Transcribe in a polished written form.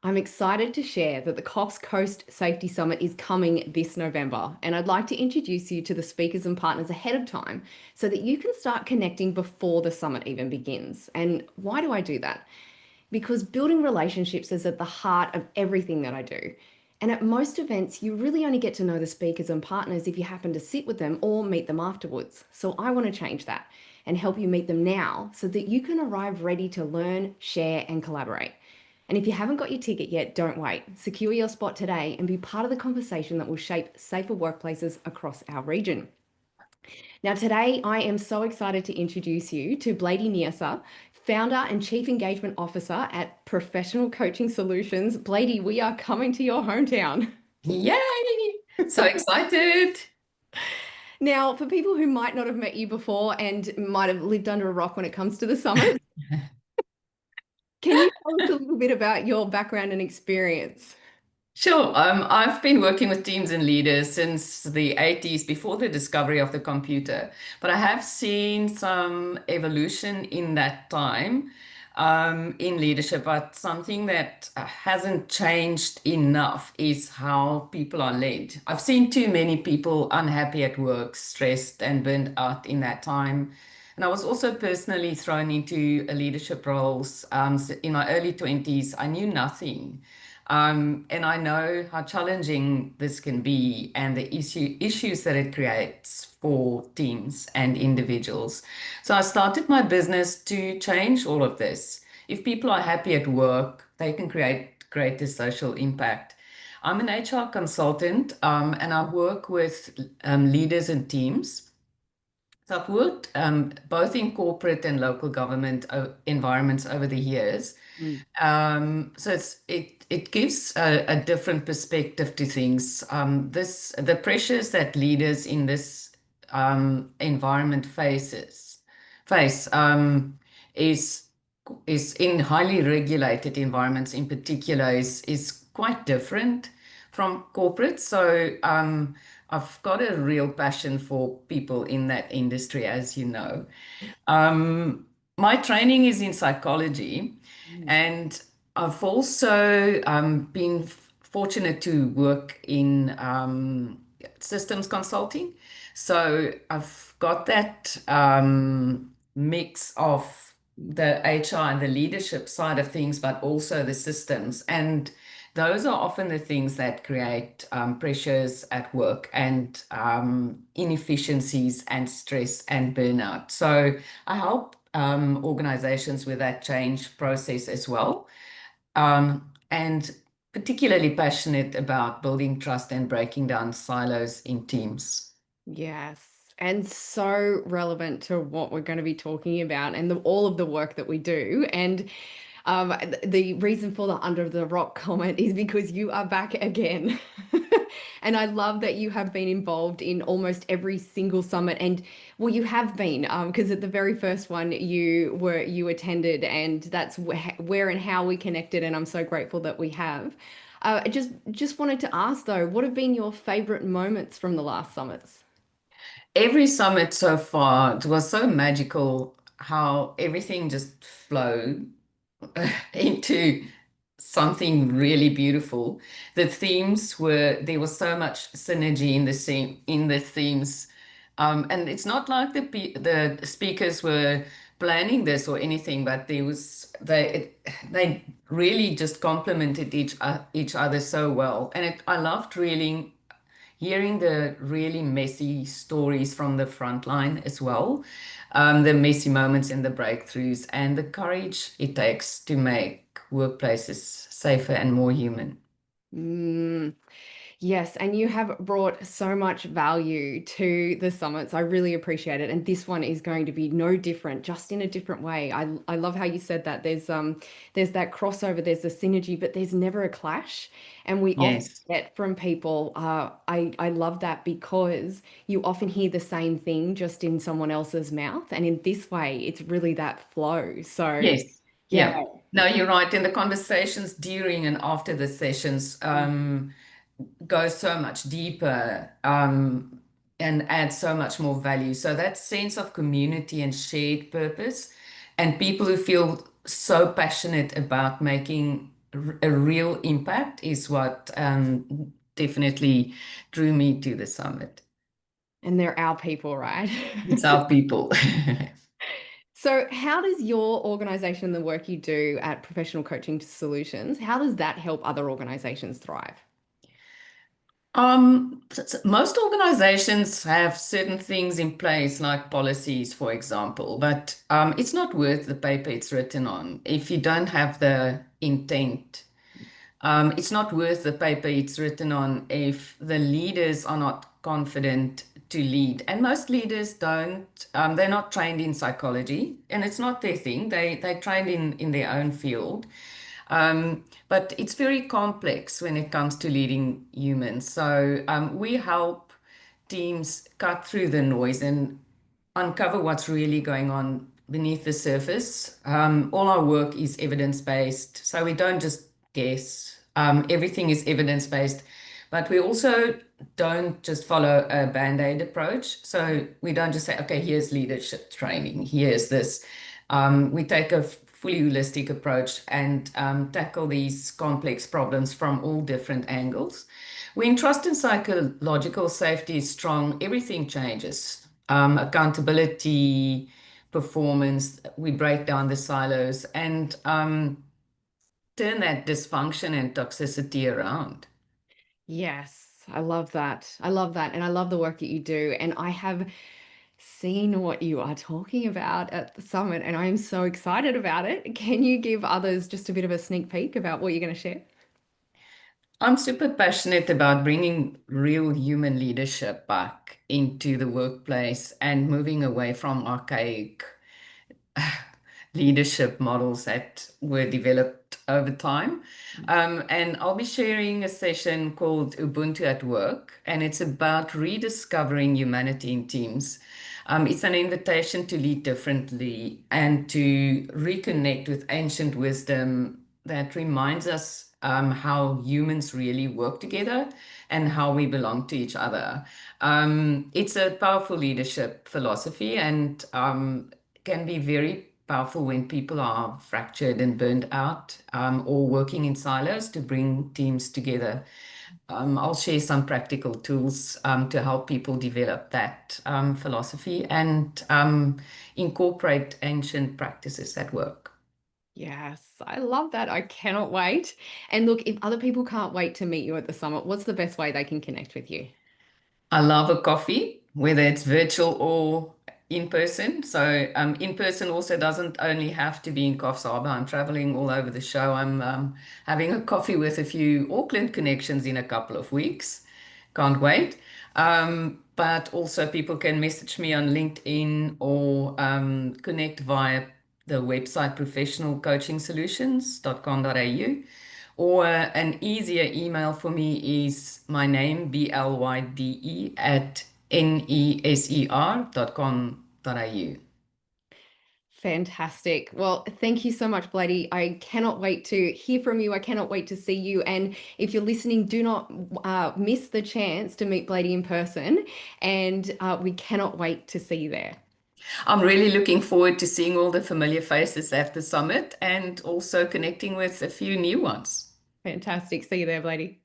I'm excited to share that the Coffs Coast Safety Summit is coming this November, and I'd like to introduce you to the speakers and partners ahead of time so that you can start connecting before the summit even begins. And why do I do that? Because building relationships is at the heart of everything that I do. And at most events, you really only get to know the speakers and partners if you happen to sit with them or meet them afterwards. So I want to change that and help you meet them now so that you can arrive ready to learn, share, and collaborate. And if you haven't got your ticket yet, don't wait. Secure your spot today and be part of the conversation that will shape safer workplaces across our region. Now, today I am so excited to introduce you to Blyde Neser, founder and chief engagement officer at Professional Coaching Solutions. Blyde, we are coming to your hometown. Yay! So excited. Now, for people who might not have met you before and might have lived under a rock when it comes to the summit, can you tell us a little bit about your background and experience? Sure. I've been working with teams and leaders since the 80s, before the discovery of the computer. But I have seen some evolution in that time in leadership. But something that hasn't changed enough is how people are led. I've seen too many people unhappy at work, stressed and burnt out in that time. And I was also personally thrown into leadership roles in my early 20s. I knew nothing. And I know how challenging this can be and the issues that it creates for teams and individuals. So I started my business to change all of this. If people are happy at work, they can create greater social impact. I'm an HR consultant, and I work with leaders and teams. So I've worked both in corporate and local government environments over the years. Mm. So it gives a different perspective to things. The pressures that leaders in this environment face is in highly regulated environments in particular is quite different from corporate. So I've got a real passion for people in that industry, as you know. Um, my training is in psychology, Mm. and I've also been fortunate to work in systems consulting. So I've got that mix of the HR and the leadership side of things, but also the systems. And those are often the things that create pressures at work and inefficiencies and stress and burnout. So I help organizations with that change process as well. And particularly passionate about building trust and breaking down silos in teams. Yes, and so relevant to what we're going to be talking about and all of the work that we do. And the reason for the under the rock comment is because you are back again. And I love that you have been involved in almost every single summit. And well, you have been, because at the very first one you attended, and that's where and how we connected. And I'm so grateful that we have. I just wanted to ask though, what have been your favorite moments from the last summits? Every summit so far, it was so magical how everything just flowed into something really beautiful. The themes were there was so much synergy in the themes, and it's not like the speakers were planning this or anything, but they really just complemented each other so well, and I loved really hearing the really messy stories from the front line as well, the messy moments and the breakthroughs, and the courage it takes to make workplaces safer and more human. Mm. Yes, and you have brought so much value to the summits. I really appreciate it. And this one is going to be no different, just in a different way. I love how you said that. There's that crossover, there's a synergy, but there's never a clash. And we often Yes. get from people, I love that because you often hear the same thing just in someone else's mouth. And in this way, it's really that flow. So Yes. yeah. Yeah. No, you're right. In the conversations during and after the sessions, go so much deeper, and add so much more value. So that sense of community and shared purpose, and people who feel so passionate about making a real impact is what definitely drew me to the summit. And they're our people, right? It's our people. So, how does your organization, the work you do at Professional Coaching Solutions, how does that help other organizations thrive? Most organizations have certain things in place, like policies, for example, but it's not worth the paper it's written on if you don't have the intent. It's not worth the paper it's written on if the leaders are not confident to lead. And most leaders don't, they're not trained in psychology, and it's not their thing. They're trained in their own field. But it's very complex when it comes to leading humans. So we help teams cut through the noise and uncover what's really going on beneath the surface. All our work is evidence-based, so we don't just guess. Everything is evidence-based, but we also don't just follow a band-aid approach. So we don't just say, okay, here's leadership training, here's this. We take a fully holistic approach and tackle these complex problems from all different angles. When trust and psychological safety is strong, everything changes. Accountability, performance, we break down the silos and turn that dysfunction and toxicity around. Yes, I love that. I love that. And I love the work that you do. And I have seen what you are talking about at the summit, and I am so excited about it. Can you give others just a bit of a sneak peek about what you're going to share? I'm super passionate about bringing real human leadership back into the workplace and moving away from archaic leadership models that were developed over time. And I'll be sharing a session called Ubuntu at Work, and it's about rediscovering humanity in teams. It's an invitation to lead differently and to reconnect with ancient wisdom that reminds us how humans really work together and how we belong to each other. It's a powerful leadership philosophy and can be very powerful when people are fractured and burned out or working in silos to bring teams together. I'll share some practical tools to help people develop that philosophy and incorporate ancient practices at work. Yes, I love that. I cannot wait. And look, if other people can't wait to meet you at the summit, what's the best way they can connect with you? I love a coffee, whether it's virtual or in person. So, in person also doesn't only have to be in Coffs Harbour. I'm traveling all over the show. I'm having a coffee with a few Auckland connections in a couple of weeks. Can't wait. But also, people can message me on LinkedIn or connect via the website professionalcoachingsolutions.com.au. Or an easier email for me is my name, Blyde, at neser.com.au. Fantastic. Well, thank you so much, Blyde. I cannot wait to hear from you. I cannot wait to see you. And if you're listening, do not miss the chance to meet Blyde in person. And we cannot wait to see you there. I'm really looking forward to seeing all the familiar faces at the summit and also connecting with a few new ones. Fantastic. See you there, Blyde.